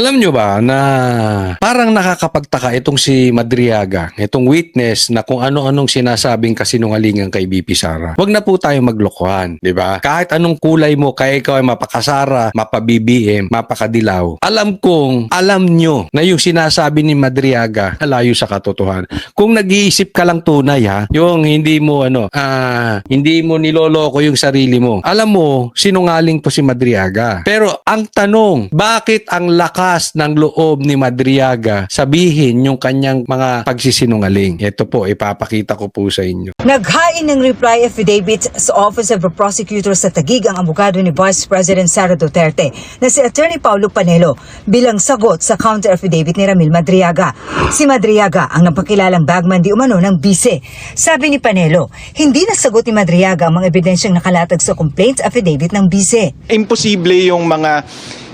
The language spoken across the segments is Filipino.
Alam nyo ba na parang nakakapagtaka itong si Madriaga, itong witness na kung ano-anong sinasabing kasinungalingan kay BP Sara. Huwag na po tayo maglokohan, di ba? Kahit anong kulay mo, kaya ikaw ay mapakasara, mapa-BBM, mapakadilaw. Alam nyo na yung sinasabi ni Madriaga layo sa katotohanan. Kung nag-iisip ka lang tunay ha, yung hindi mo hindi mo niloloko yung sarili mo. Alam mo, sinungaling to si Madriaga. Pero ang tanong, bakit ang lakas ng loob ni Madriaga sabihin yung kanyang mga pagsisinungaling? Ito po, ipapakita ko po sa inyo. Naghain ng reply affidavit sa Office of the Prosecutor sa Taguig ang abogado ni Vice President Sara Duterte na si Attorney Paulo Panelo bilang sagot sa counter affidavit ni Ramil Madriaga. Si Madriaga ang napakilalang bagman di umano ng bise. Sabi ni Panelo, hindi nasagot ni Madriaga ang mga ebidensyang nakalatag sa complaint affidavit ng bise. Imposible yung mga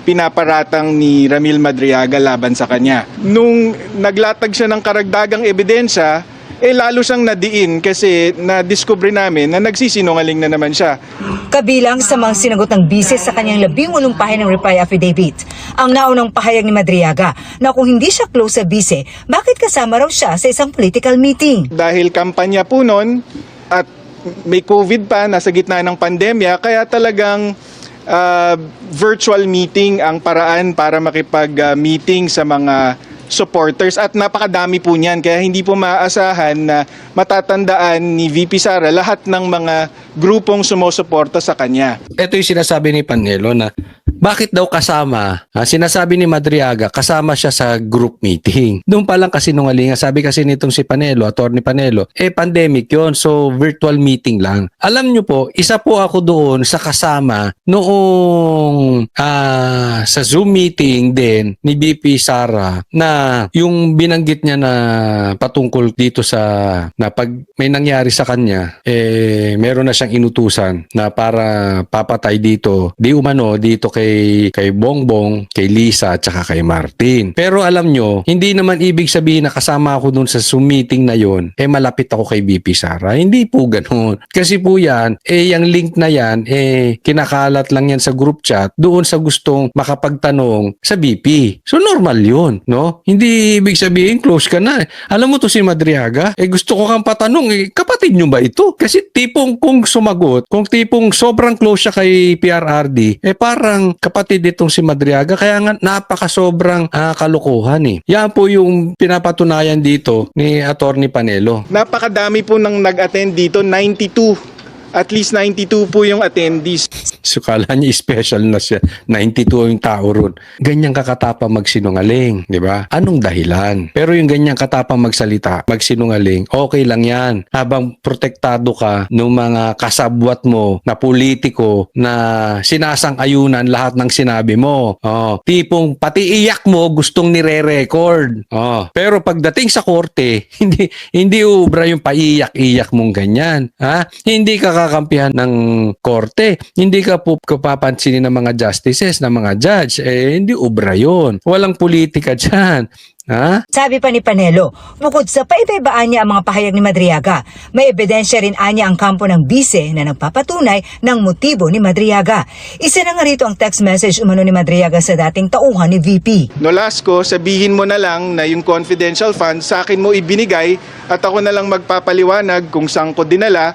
pinaparatang ni Ramil Madriaga laban sa kanya. Nung naglatag siya ng karagdagang ebidensya, lalo siyang nadiin kasi na-discover namin na nagsisinungaling na naman siya. Kabilang sa mga sinagot ng bise sa kanyang 18 pahina ng reply affidavit, ang naunang pahayag ni Madriaga na kung hindi siya close sa bise, bakit kasama raw siya sa isang political meeting? Dahil kampanya po nun at may COVID pa, nasa gitna ng pandemya, kaya talagang virtual meeting ang paraan para makipag-meeting sa mga supporters at napakadami po niyan kaya hindi po maaasahan na matatandaan ni VP Sara lahat ng mga grupong sumusuporta sa kanya. Ito yung sinasabi ni Panelo na bakit daw kasama, sinasabi ni Madriaga, kasama siya sa group meeting. Doon pa lang kasinungalingan. Sabi kasi nitong si Panelo, Attorney Panelo, pandemic yon, so virtual meeting lang. Alam nyo po, isa po ako doon sa kasama noong sa Zoom meeting din ni BP Sara na yung binanggit niya na patungkol dito sa na pag may nangyari sa kanya, meron na siyang inutusan na para papatay dito, di umano dito kay Bongbong, kay Lisa, at saka kay Martin. Pero alam nyo, hindi naman ibig sabihin na kasama ako dun sa Zoom meeting na yon, malapit ako kay BP Sara. Hindi po ganun. Kasi po yan, yung link na yan, kinakalat lang yan sa group chat doon sa gustong makapagtanong sa BP. So normal yun, no? Hindi ibig sabihin close ka na. Alam mo to si Madriaga, gusto ko kang patanong, kapatid nyo ba ito? Kasi tipong kung sumagot, kung tipong sobrang close siya kay PRRD, parang kapatid itong si Madriaga, kaya nga napaka-sobrang kalokohan Yan po yung pinapatunayan dito ni Attorney Panelo. Napakadami po nang nag-attend dito, 92. At least 92 po yung attendees. So kala niya special na siya. 92 yung tao ron. Ganyang kakatapang magsinungaling, di ba? Anong dahilan? Pero yung ganyang katapang magsalita, magsinungaling, okay lang yan. Habang protektado ka ng mga kasabwat mo na politiko na sinasang-ayunan lahat ng sinabi mo. Tipong pati iyak mo gustong nire-record. Pero pagdating sa korte, hindi ubra yung paiyak-iyak mong ganyan. Hindi ka kakampihan ng korte. Hindi ka papansinin ng mga justices, ng mga judge. Hindi ubra yun. Walang politika dyan. Sabi pa ni Panelo, bukod sa paiba-ibaan niya ang mga pahayag ni Madriaga, may ebidensya rin anya ang kampo ng bise na nagpapatunay ng motibo ni Madriaga. Isa na nga rito ang text message umano ni Madriaga sa dating tauhan ni VP. Nolasco, sabihin mo na lang na yung confidential funds sa akin mo ibinigay at ako na lang magpapaliwanag kung saan ko dinala.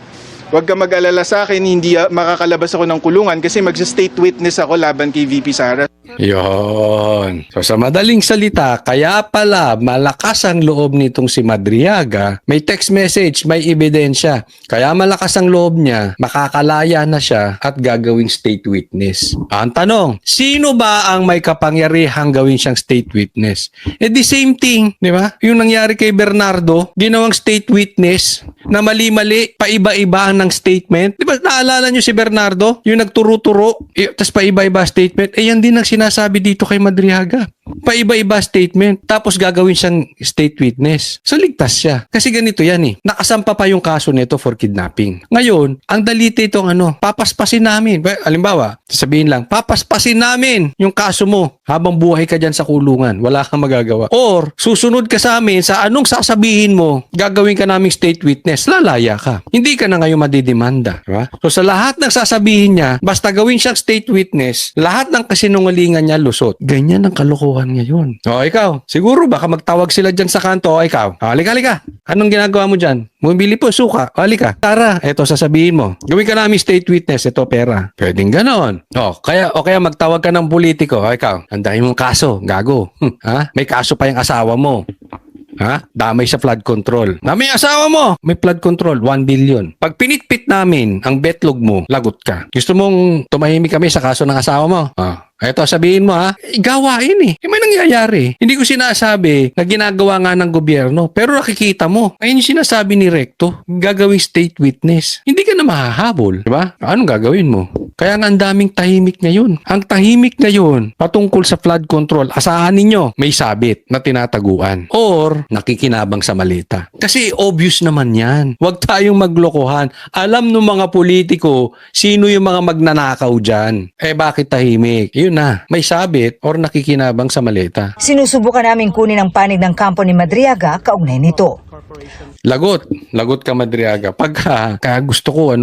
Huwag ka mag-alala sa akin, hindi makakalabas ako ng kulungan kasi mag-state witness ako laban kay VP Sara. Yon. So sa madaling salita, kaya pala malakas ang loob nitong si Madriaga. May text message, may ebidensya. Kaya malakas ang loob niya, makakalaya na siya at gagawing state witness. Ang tanong, sino ba ang may kapangyarihang gawin siyang state witness? The same thing, di ba? Yung nangyari kay Bernardo, ginawang state witness na mali-mali, paiba-iba ng statement. Di ba naalala nyo si Bernardo? Yung nagturo-turo, tapos paiba-iba statement. Yan din ang sinasabi dito kay Madriaga. Paiba-iba statement. Tapos gagawin siyang state witness. So ligtas siya. Kasi ganito yan Nakasampa pa yung kaso nito for kidnapping. Ngayon, ang dalite itong papaspasin namin. Halimbawa, sabihin lang, papaspasin namin yung kaso mo habang buhay ka dyan sa kulungan. Wala kang magagawa. Or, susunod ka sa amin sa anong sasabihin mo, gagawin ka naming state witness, lalaya ka. Hindi ka na ngayon madidemanda. Diba? So sa lahat ng sasabihin niya, basta gawin siyang state witness, lahat ng kasinungalingan niya lusot. Ganyan ang kalokohan yan ngayon. O ikaw, siguro baka magtawag sila dyan sa kanto. O ikaw, halika. Anong ginagawa mo dyan? Bumili po, suka. O, halika. Tara, eto sasabihin mo. Gawin ka namin state witness, ito pera. Pwedeng ganon. O kaya magtawag ka ng politiko. O ikaw, andahin mong kaso, gago. Ha? May kaso pa yung asawa mo. Ha? Damay sa flood control. Damay asawa mo! May flood control, 1 billion. Pag pinitpit namin ang betlog mo, lagot ka. Gusto mong tumahimik kami sa kaso ng asawa mo? Eto, sabihin mo ha, gawain eh. May nangyayari. Hindi ko sinasabi na ginagawa nga ng gobyerno, pero nakikita mo. Ayun yung sinasabi ni Recto, gagawing state witness. Hindi ka na mahahabol, di ba? Anong gagawin mo? Kaya nga ang daming tahimik ngayon. Ang tahimik ngayon, patungkol sa flood control, asahan ninyo, may sabit na tinataguan. Or, nakikinabang sa malita. Kasi obvious naman yan. Huwag tayong maglokohan. Alam ng mga politiko, sino yung mga magnanakaw dyan. Bakit tahimik? Yun na, may sabit or nakikinabang sa maleta. Sinusubukan namin kunin ang panig ng kampo ni Madriaga kaugnay nito. Lagot ka Madriaga. Kaya gusto ko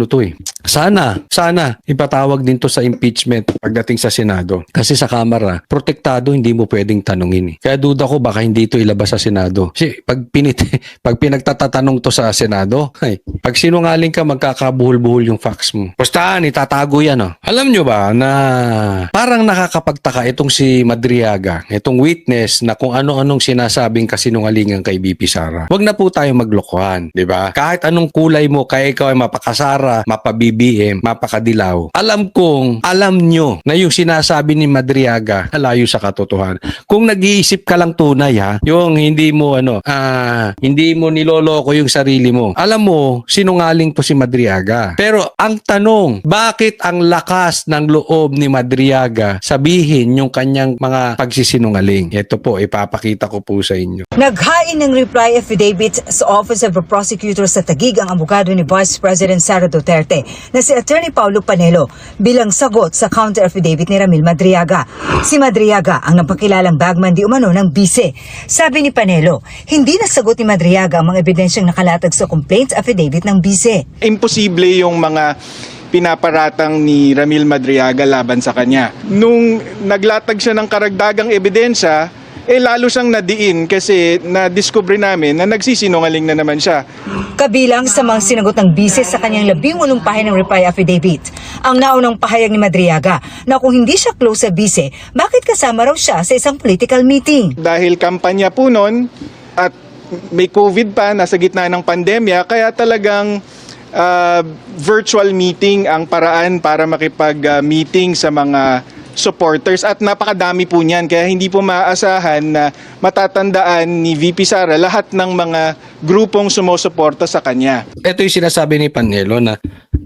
sana ipatawag din to sa impeachment pagdating sa Senado. Kasi sa Kamara, protektado hindi mo pwedeng tanungin. Kaya duda ko baka hindi ito ilabas sa Senado. Kasi pag pinagtatatanong to sa Senado, pag sinungaling ka magkakabuhol-buhol yung facts mo. Pustahan, itatago yan. Alam nyo ba na parang nakakapagtaka itong si Madriaga, itong witness na kung ano-anong sinasabing kasinungalingan kay BP Sara. Wag na po tayo maglokohan, di ba? Kahit anong kulay mo, kaya ikaw ay mapakasara, mapa-BBM, mapakadilaw. Alam nyo na yung sinasabi ni Madriaga layo sa katotohanan. Kung nag-iisip ka lang tunay yung hindi mo niloloko yung sarili mo. Alam mo, sinungaling to si Madriaga. Pero ang tanong, bakit ang lakas ng loob ni Madriaga sabihin yung kanyang mga pagsisinungaling? Ito po, ipapakita ko po sa inyo. Naghain ng reply affidavit sa Office of the Prosecutor sa Taguig ang abogado ni Vice President Sara Duterte na si Attorney Paulo Panelo bilang sagot sa counter affidavit ni Ramil Madriaga. Si Madriaga ang napakilalang bagman di umano ng bise. Sabi ni Panelo, hindi nasagot ni Madriaga ang mga ebidensyang nakalatag sa complaint affidavit ng bise. Imposible yung mga pinaparatang ni Ramil Madriaga laban sa kanya. Nung naglatag siya ng karagdagang ebidensya, lalo siyang nadiin kasi na-discover namin na nagsisinungaling na naman siya. Kabilang sa mga sinagot ng bise sa kanyang 18 pahina ng reply affidavit, ang naunang pahayag ni Madriaga na kung hindi siya close sa bise, bakit kasama raw siya sa isang political meeting? Dahil kampanya po nun at may COVID pa, nasa gitna ng pandemya, kaya talagang virtual meeting ang paraan para makipag-meeting sa mga supporters at napakadami po niyan kaya hindi po maaasahan na matatandaan ni VP Sara lahat ng mga grupong sumusuporta sa kanya. Ito yung sinasabi ni Panelo na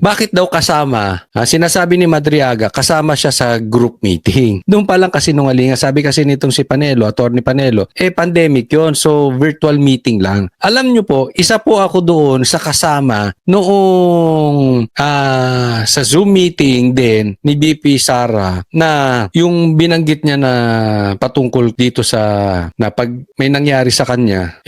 bakit daw kasama, sinasabi ni Madriaga, kasama siya sa group meeting. Doon pa lang kasi nungalingan. Sabi kasi nitong si Panelo, Attorney Panelo, pandemic yon, so virtual meeting lang. Alam nyo po, isa po ako doon sa kasama noong sa Zoom meeting din ni BP Sara na yung binanggit niya na patungkol dito sa na pag may nangyari sa kanya,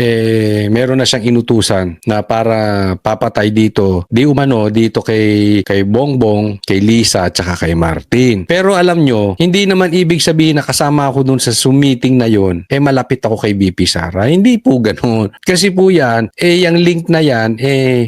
meron na siyang inutusan na para papatay dito, di umano dito kay Bongbong, kay Lisa at saka kay Martin. Pero alam nyo, hindi naman ibig sabihin na kasama ako dun sa Zoom meeting na yon, malapit ako kay BP Sara. Hindi po ganun. Kasi po yan, yung link na yan,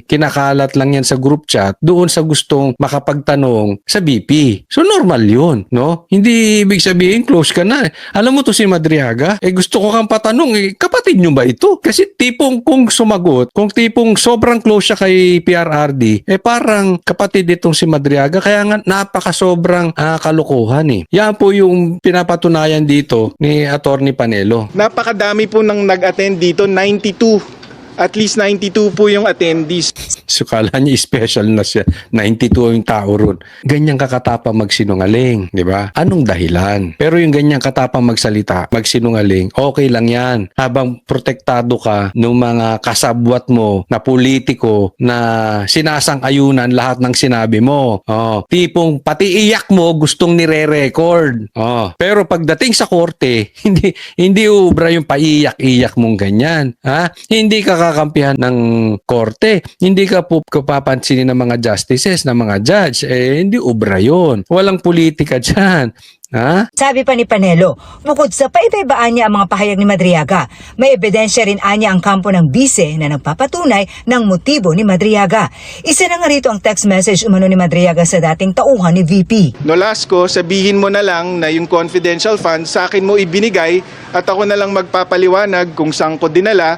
kinakalat lang yan sa group chat doon sa gustong makapagtanong sa BP. So normal yun, no? Hindi ibig sabihin close ka na. Alam mo to si Madriaga, gusto ko kang patanong, kapatid nyo ba ito? Kasi tipong kung sumagot, kung tipong sobrang close siya kay PRRD, parang kapatid itong si Madriaga, kaya nga napaka-sobrang kalokohan. Yan po yung pinapatunayan dito ni Attorney Panelo. Napakadami po nang nag-attend dito, 92. At least 92 po yung attendees. So kala niya special na siya. 92 yung tao ron. Ganyang kakatapang magsinungaling, di ba? Anong dahilan? Pero yung ganyang katapang magsalita, magsinungaling, okay lang yan. Habang protektado ka ng mga kasabwat mo na politiko na sinasang-ayunan lahat ng sinabi mo. Tipong pati iyak mo gustong nire-record. Pero pagdating sa korte, hindi ubra yung paiyak-iyak mong ganyan. Hindi ka kakampihan ng korte. Hindi ka po papansinin ng mga justices, ng mga judge. Hindi ubra yun. Walang politika dyan. Ha? Sabi pa ni Panelo, bukod sa paibaibaan niya ang mga pahayag ni Madriaga, may ebidensya rin anya ang kampo ng bise na nagpapatunay ng motibo ni Madriaga. Isa na nga rito ang text message umano ni Madriaga sa dating tauhan ni VP. Nolasco, sabihin mo na lang na yung confidential fund sa akin mo ibinigay at ako na lang magpapaliwanag kung saan ko dinala.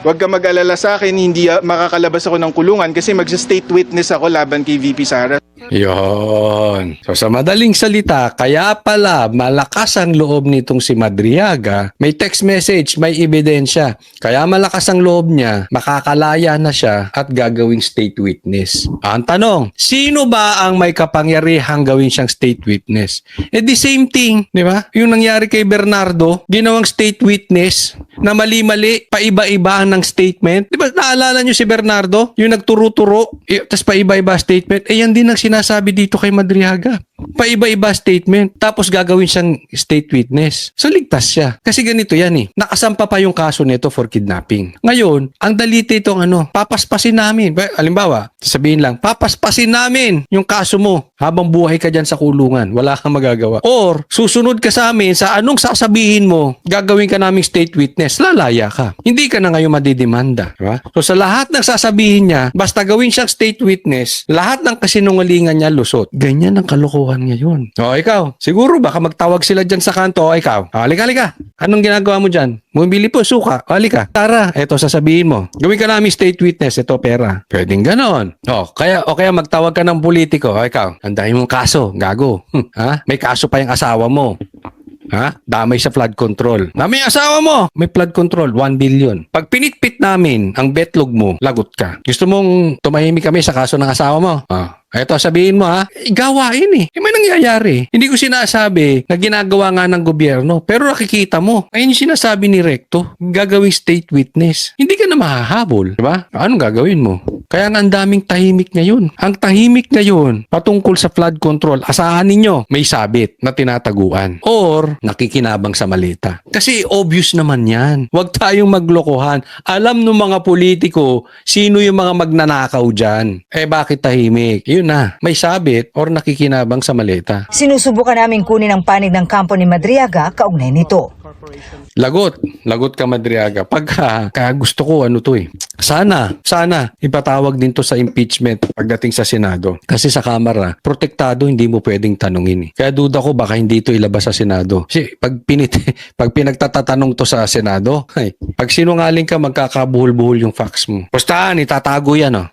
Huwag ka mag-alala sa akin, hindi makakalabas ako ng kulungan kasi mag-state witness ako laban kay VP Sara. Yon. So sa madaling salita, kaya pala malakas ang loob nitong si Madriaga. May text message, may ebidensya. Kaya malakas ang loob niya, makakalaya na siya at gagawing state witness. Ang tanong, sino ba ang may kapangyarihang gawin siyang state witness? The same thing, di ba? Yung nangyari kay Bernardo, ginawang state witness na mali-mali, paiba-iba ng statement. Di ba naalala nyo si Bernardo? Yung nagturo-turo, tapos paiba-iba statement. Yan din ang sinasabi dito kay Madriaga. Paiba-iba statement, tapos gagawin siyang state witness. So ligtas siya. Kasi ganito yan eh. Nakasampa pa yung kaso nito for kidnapping. Ngayon, ang daliti itong papaspasin namin. Halimbawa, sabihin lang, papaspasin namin yung kaso mo habang buhay ka dyan sa kulungan. Wala kang magagawa. Or, susunod ka sa amin sa anong sasabihin mo, gagawin ka naming state witness, lalaya ka. Hindi ka na ngayon madidemanda. Diba? So sa lahat ng sasabihin niya, basta gawin siyang state witness, lahat ng kasinungalingan niya lusot. Ganyan ang kalokohan ngayon. O ikaw, siguro baka magtawag sila dyan sa kanto. O ikaw, halika. Anong ginagawa mo dyan? Bumili po, suka. O halika. Tara, eto sasabihin mo. Gawin ka namin state witness, ito pera. Pwedeng ganon. O kaya magtawag ka ng politiko. O ikaw, andahin mong kaso, gago. Ha? May kaso pa yung asawa mo. Ha? Damay sa flood control. Na may asawa mo, may flood control, 1 billion. Pag pinitpit namin ang betlog mo, lagot ka. Gusto mong tumahimik kami sa kaso ng asawa mo? Eto, sabihin mo gawain may nangyayari. Hindi ko sinasabi na ginagawa nga ng gobyerno, pero nakikita mo. Ayun yung sinasabi ni Recto, gagawing state witness. Hindi ka na mahahabol, di ba? Anong gagawin mo? Kaya nga ang daming tahimik ngayon. Ang tahimik ngayon, patungkol sa flood control, asahan ninyo, may sabit na tinataguan. Or, nakikinabang sa malita. Kasi obvious naman yan. Huwag tayong maglokohan. Alam ng mga politiko, sino yung mga magnanakaw dyan. Bakit tahimik? Yun na, may sabit or nakikinabang sa malita. Sinusubukan namin kunin ang panig ng kampo ni Madriaga kaugnay nito. Lagot ka Madriaga. Pagka gusto ko sana ipatawag din to sa impeachment pagdating sa Senado. Kasi sa Kamara, protektado, hindi mo pwedeng tanungin. Kaya duda ko baka hindi to ilabas sa Senado. Kasi pag pinagtatatanong to sa Senado, pag sinungaling ka, magkakabuhol-buhol yung facts mo. Pustahan, itatago yan.